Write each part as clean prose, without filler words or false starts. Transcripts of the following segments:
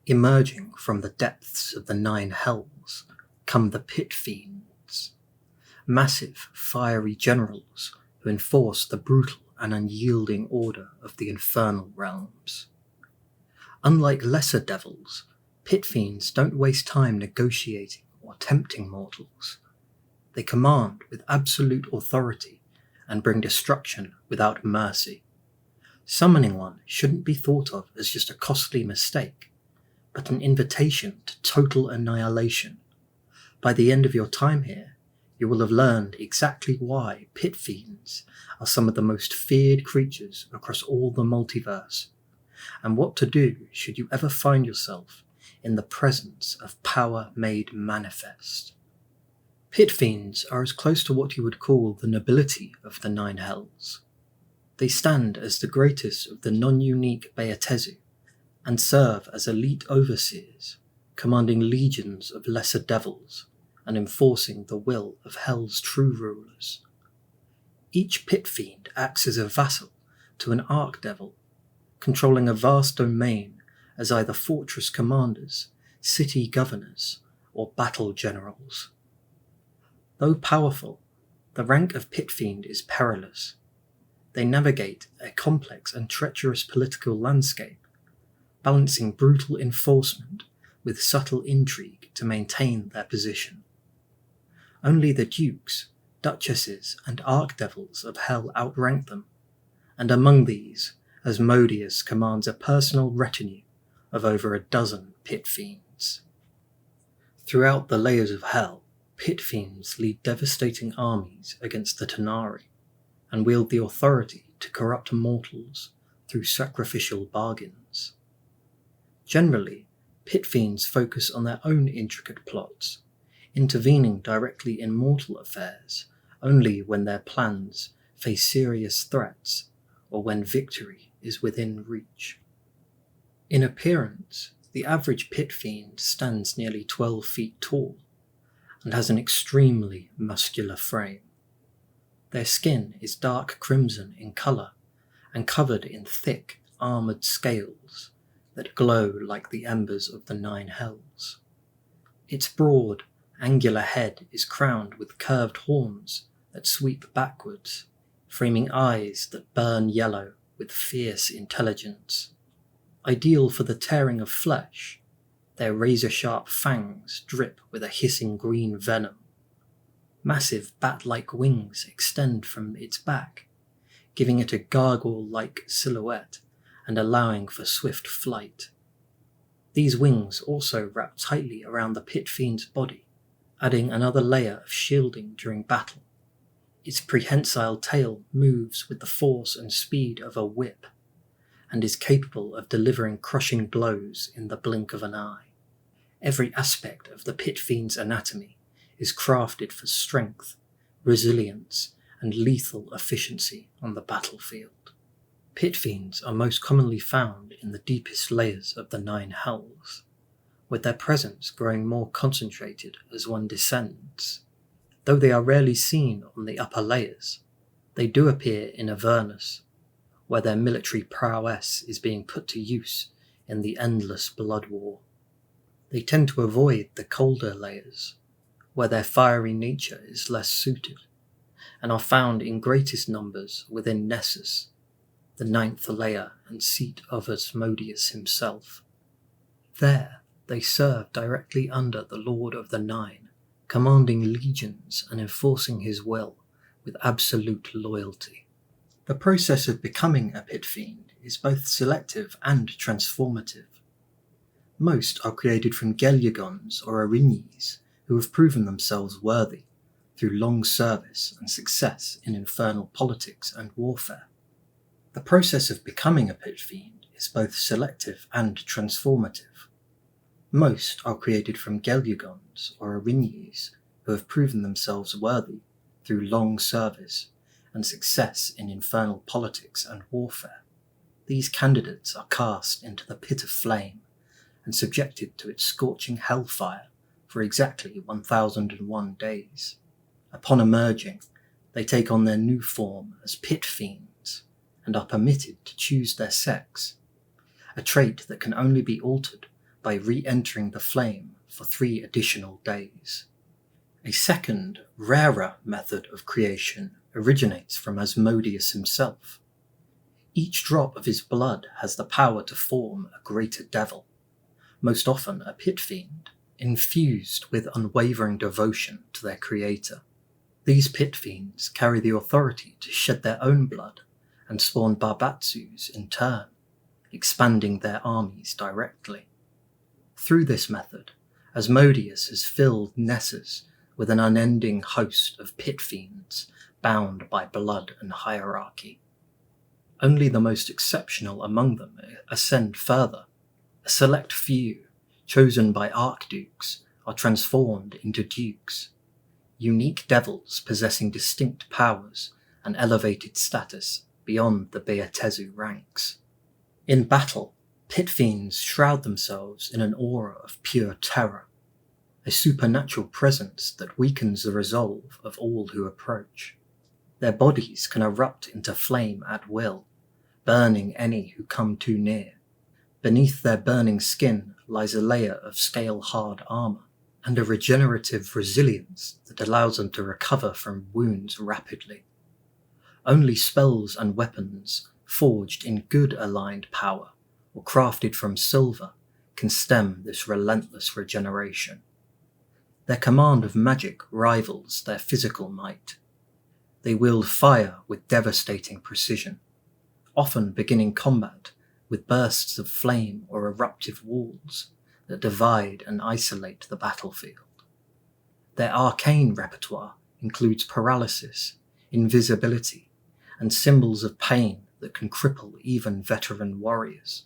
Emerging from the depths of the 9 hells come the Pit Fiends, massive, fiery generals who enforce the brutal and unyielding order of the infernal realms. Unlike lesser devils, Pit Fiends don't waste time negotiating or tempting mortals. They command with absolute authority and bring destruction without mercy. Summoning one shouldn't be thought of as just a costly mistake, but an invitation to total annihilation. By the end of your time here, you will have learned exactly why Pit Fiends are some of the most feared creatures across all the multiverse, and what to do should you ever find yourself in the presence of power made manifest. Pit Fiends are as close to what you would call the nobility of the 9 hells. They stand as the greatest of the non-unique Beatezu, and serve as elite overseers, commanding legions of lesser devils and enforcing the will of Hell's true rulers. Each Pit Fiend acts as a vassal to an Archdevil, controlling a vast domain as either fortress commanders, city governors, or battle generals. Though powerful, the rank of Pit Fiend is perilous. They navigate a complex and treacherous political landscape, balancing brutal enforcement with subtle intrigue to maintain their position. Only the dukes, duchesses, and archdevils of Hell outrank them, and among these, Asmodeus commands a personal retinue of over a dozen Pit Fiends. Throughout the layers of Hell, Pit Fiends lead devastating armies against the Tanari, and wield the authority to corrupt mortals through sacrificial bargains. Generally, Pit Fiends focus on their own intricate plots, intervening directly in mortal affairs only when their plans face serious threats or when victory is within reach. In appearance, the average Pit Fiend stands nearly 12 feet tall and has an extremely muscular frame. Their skin is dark crimson in colour and covered in thick, armoured scales that glow like the embers of the 9 hells. Its broad, angular head is crowned with curved horns that sweep backwards, framing eyes that burn yellow with fierce intelligence. Ideal for the tearing of flesh, their razor-sharp fangs drip with a hissing green venom. Massive bat-like wings extend from its back, giving it a gargoyle-like silhouette and allowing for swift flight. These wings also wrap tightly around the Pit Fiend's body, adding another layer of shielding during battle. Its prehensile tail moves with the force and speed of a whip, and is capable of delivering crushing blows in the blink of an eye. Every aspect of the Pit Fiend's anatomy is crafted for strength, resilience, and lethal efficiency on the battlefield. Pit Fiends are most commonly found in the deepest layers of the 9 hells, with their presence growing more concentrated as one descends. Though they are rarely seen on the upper layers, they do appear in Avernus, where their military prowess is being put to use in the endless blood war. They tend to avoid the colder layers, where their fiery nature is less suited, and are found in greatest numbers within Nessus, the 9th layer and seat of Asmodeus himself. There, they serve directly under the Lord of the 9, commanding legions and enforcing his will with absolute loyalty. The process of becoming a Pit Fiend is both selective and transformative. Most are created from Ghurrix or erinyes who have proven themselves worthy through long service and success in infernal politics and warfare. The process of becoming a Pit Fiend is both selective and transformative. Most are created from Ghurrix or erinyes who have proven themselves worthy through long service and success in infernal politics and warfare. These candidates are cast into the pit of flame and subjected to its scorching hellfire for exactly 1001 days. Upon emerging, they take on their new form as Pit Fiends and are permitted to choose their sex, a trait that can only be altered by re-entering the flame for 3 additional days. A second, rarer method of creation originates from Asmodeus himself. Each drop of his blood has the power to form a greater devil, most often a pit fiend, infused with unwavering devotion to their creator. These pit fiends carry the authority to shed their own blood and spawn Barbatsus in turn, expanding their armies directly. Through this method, Asmodeus has filled Nessus with an unending host of pit fiends bound by blood and hierarchy. Only the most exceptional among them ascend further. A select few, chosen by archdukes, are transformed into dukes, unique devils possessing distinct powers and elevated status beyond the Beatezu ranks. In battle, pit fiends shroud themselves in an aura of pure terror, a supernatural presence that weakens the resolve of all who approach. Their bodies can erupt into flame at will, burning any who come too near. Beneath their burning skin lies a layer of scale-hard armor, and a regenerative resilience that allows them to recover from wounds rapidly. Only spells and weapons forged in good-aligned power, or crafted from silver, can stem this relentless regeneration. Their command of magic rivals their physical might. They wield fire with devastating precision, often beginning combat with bursts of flame or eruptive walls that divide and isolate the battlefield. Their arcane repertoire includes paralysis, invisibility, and symbols of pain that can cripple even veteran warriors.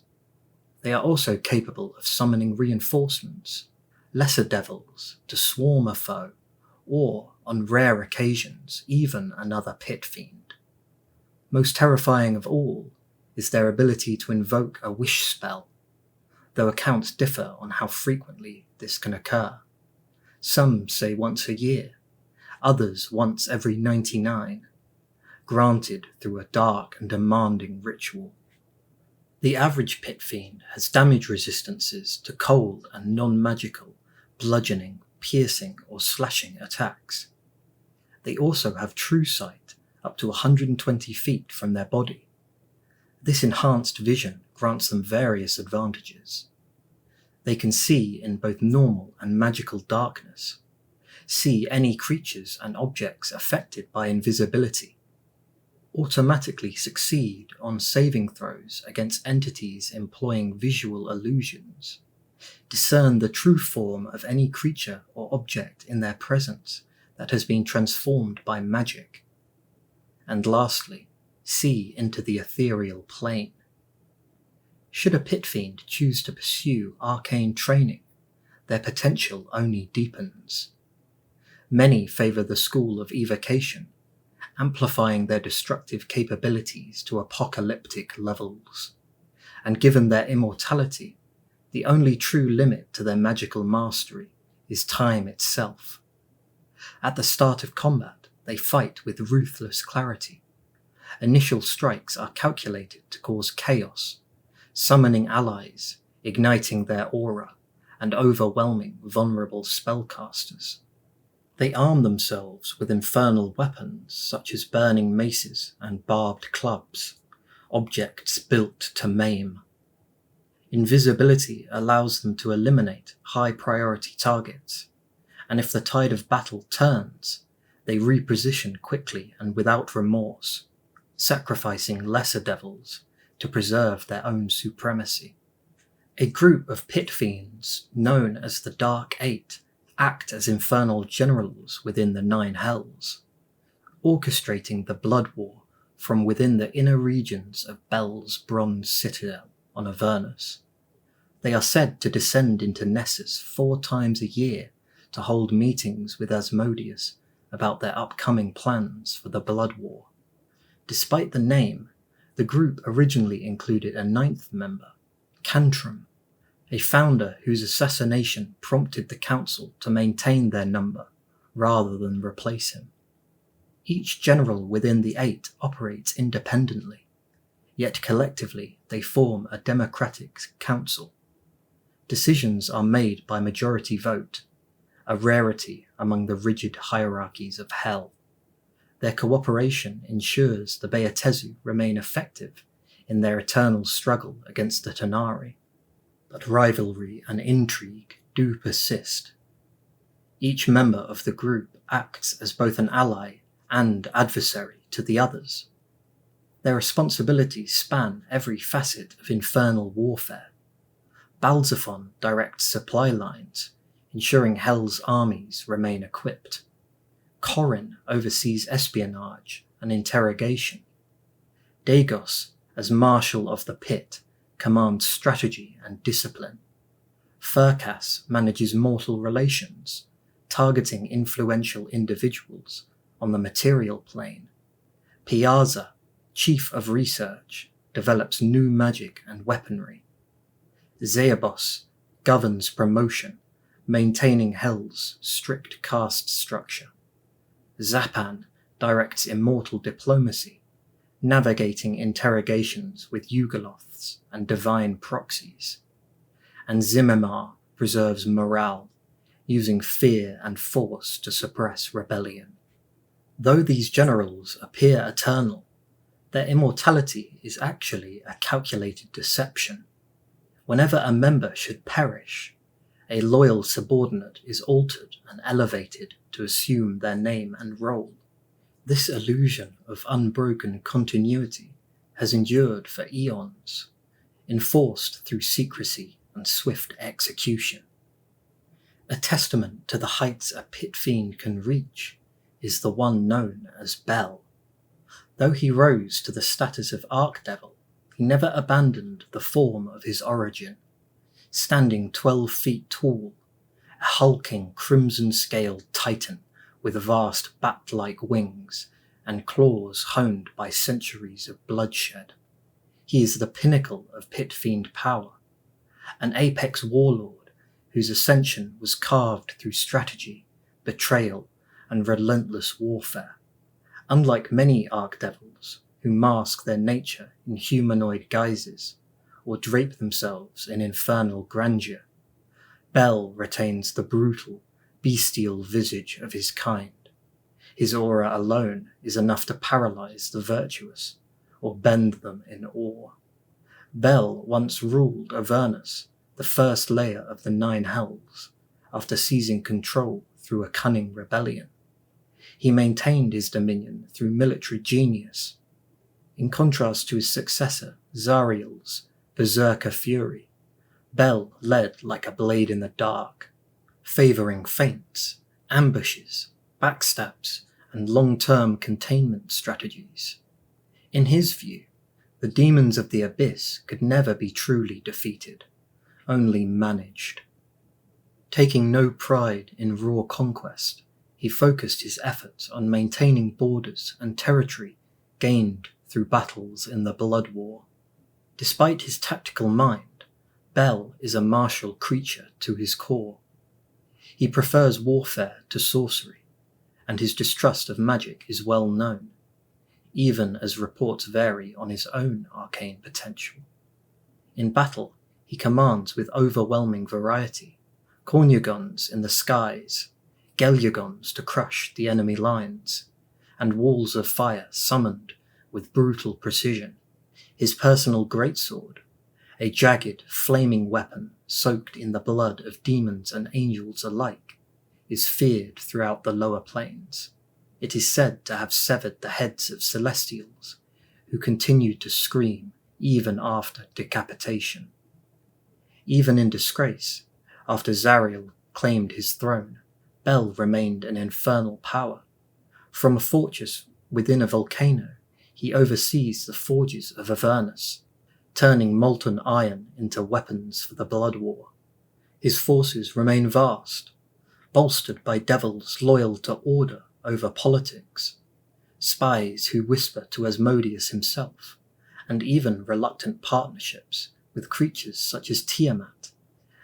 They are also capable of summoning reinforcements, lesser devils, to swarm a foe, or, on rare occasions, even another pit fiend. Most terrifying of all is their ability to invoke a wish spell, though accounts differ on how frequently this can occur. Some say once a year, others once every 99, granted through a dark and demanding ritual. The average pit fiend has damage resistances to cold and non-magical, bludgeoning, piercing, or slashing attacks. They also have true sight up to 120 feet from their body. This enhanced vision grants them various advantages. They can see in both normal and magical darkness, see any creatures and objects affected by invisibility, automatically succeed on saving throws against entities employing visual illusions, discern the true form of any creature or object in their presence that has been transformed by magic, and lastly, see into the ethereal plane. Should a pit fiend choose to pursue arcane training, their potential only deepens. Many favour the school of evocation, amplifying their destructive capabilities to apocalyptic levels, and given their immortality, the only true limit to their magical mastery is time itself. At the start of combat, they fight with ruthless clarity. Initial strikes are calculated to cause chaos, summoning allies, igniting their aura, and overwhelming vulnerable spellcasters. They arm themselves with infernal weapons such as burning maces and barbed clubs, objects built to maim. Invisibility allows them to eliminate high-priority targets, and if the tide of battle turns, they reposition quickly and without remorse, sacrificing lesser devils to preserve their own supremacy. A group of pit fiends, known as the Dark Eight, act as infernal generals within the 9 hells, orchestrating the blood war from within the inner regions of Bel's bronze citadel on Avernus. They are said to descend into Nessus 4 times a year to hold meetings with Asmodeus about their upcoming plans for the blood war. Despite the name, the group originally included a 9th member, Cantrum, a founder whose assassination prompted the council to maintain their number rather than replace him. Each general within the 8 operates independently, yet collectively they form a democratic council. Decisions are made by majority vote, a rarity among the rigid hierarchies of hell. Their cooperation ensures the Beatezu remain effective in their eternal struggle against the Tanari, but rivalry and intrigue do persist. Each member of the group acts as both an ally and adversary to the others. Their responsibilities span every facet of infernal warfare. Balzaphon directs supply lines, ensuring Hell's armies remain equipped. Corin oversees espionage and interrogation. Dagos, as Marshal of the Pit, commands strategy and discipline. Furcas manages mortal relations, targeting influential individuals on the material plane. Piazza, Chief of Research, develops new magic and weaponry. Zeabos governs promotion, maintaining Hell's strict caste structure. Zapan directs immortal diplomacy, navigating interrogations with Yugoloths and divine proxies. And Zimimar preserves morale, using fear and force to suppress rebellion. Though these generals appear eternal, their immortality is actually a calculated deception. Whenever a member should perish, a loyal subordinate is altered and elevated to assume their name and role. This illusion of unbroken continuity has endured for eons, enforced through secrecy and swift execution. A testament to the heights a pit fiend can reach is the one known as Bel. Though he rose to the status of Archdevil, he never abandoned the form of his origin. Standing 12 feet tall, a hulking crimson-scaled titan with vast bat-like wings and claws honed by centuries of bloodshed. He is the pinnacle of pit fiend power, an apex warlord whose ascension was carved through strategy, betrayal, and relentless warfare. Unlike many archdevils who mask their nature in humanoid guises or drape themselves in infernal grandeur, Bel retains the brutal, bestial visage of his kind. His aura alone is enough to paralyze the virtuous or bend them in awe. Bel once ruled Avernus, the first layer of the 9 hells, after seizing control through a cunning rebellion. He maintained his dominion through military genius. In contrast to his successor, Zariel's berserker fury, Bel led like a blade in the dark, favouring feints, ambushes, backstabs, and long-term containment strategies. In his view, the demons of the abyss could never be truly defeated, only managed. Taking no pride in raw conquest, he focused his efforts on maintaining borders and territory gained through battles in the Blood War. Despite his tactical mind, Bel is a martial creature to his core. He prefers warfare to sorcery, and his distrust of magic is well known, even as reports vary on his own arcane potential. In battle, he commands with overwhelming variety, Cornugons in the skies, Gelugons to crush the enemy lines, and walls of fire summoned with brutal precision. His personal greatsword, a jagged, flaming weapon soaked in the blood of demons and angels alike, is feared throughout the lower planes. It is said to have severed the heads of celestials, who continued to scream even after decapitation. Even in disgrace, after Zariel claimed his throne, Bel remained an infernal power. From a fortress within a volcano, he oversees the forges of Avernus, turning molten iron into weapons for the Blood War. His forces remain vast, bolstered by devils loyal to order over politics, spies who whisper to Asmodeus himself, and even reluctant partnerships with creatures such as Tiamat,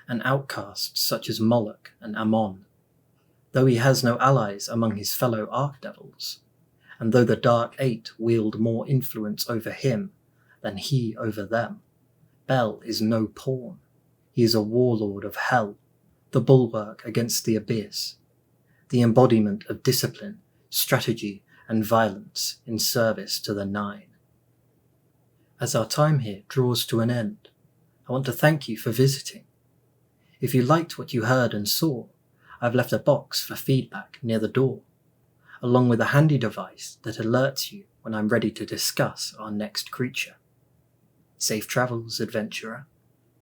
and outcasts such as Moloch and Ammon. Though he has no allies among his fellow archdevils, and though the Dark Eight wield more influence over him than he over them, Bel is no pawn. He is a warlord of hell, the bulwark against the abyss, the embodiment of discipline, strategy, and violence in service to the Nine. As our time here draws to an end, I want to thank you for visiting. If you liked what you heard and saw, I've left a box for feedback near the door, along with a handy device that alerts you when I'm ready to discuss our next creature. Safe travels, adventurer.